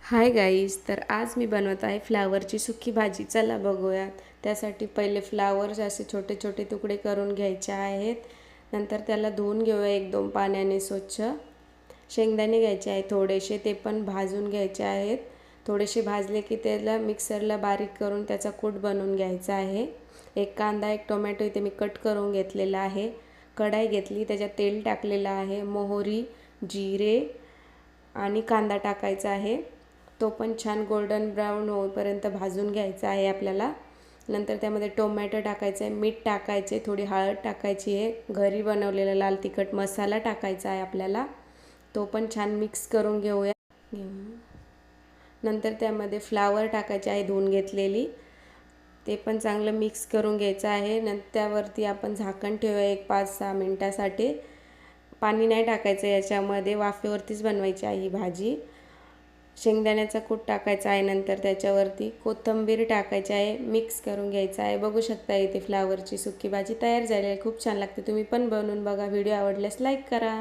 Hi guys, तर आज मी बनवत आहे फ्लावरची सुकी भाजी. चला बघूयात. त्यासाठी पहिले फ्लावर्स असे छोटे छोटे तुकडे करून घ्यायचे आहेत. नंतर त्याला धुवून घेऊया 1-2 पाण्याने स्वच्छ. शेंगदाणे घ्यायचे आहे थोडेसे, ते पण भाजून घ्यायचे आहेत. थोडेसे भाजले की त्याला मिक्सरला बारीक करून त्याचा कूट बनवून घ्यायचा आहे. एक कांदा, एक टोमॅटो इथे मी कट करून घेतलेला आहे. कढाई घेतली, त्याच्यात तेल टाकलेलं आहे. मोहरी, जिरे आणि कांदा टाकायचा आहे. तो पण छान गोल्डन ब्राऊन होईपर्यंत भाजून घ्यायचा आहे आपल्याला. नंतर त्यामध्ये टोमॅटो टाकायचं आहे, मीठ टाकायचे आहे, थोडी हळद टाकायची आहे, घरी बनवलेला लाल तिखट मसाला टाकायचा आहे आपल्याला. तो पण छान मिक्स करून घेऊया. नंतर त्यामध्ये फ्लावर टाकायचे आहे धुवून घेतलेली. ते पण चांगलं मिक्स करून घ्यायचं आहे. नंतर त्यावरती आपण झाकण ठेवूया 1-5-6 मिनटासाठी. पाणी नाही टाकायचं याच्यामध्ये, वाफेवरतीच बनवायची आहे ही भाजी. शेंगदाण्याचा कूट टाकायचा आहे. नंतर त्याच्यावरती कोथिंबीर टाकायची आहे, मिक्स करून घ्यायचं आहे. बघू शकता इथे फ्लावरची सुकी भाजी तयार झाली आहे. खूप छान लागते. तुम्ही पण बनवून बघा. व्हिडिओ आवडल्यास लाईक करा.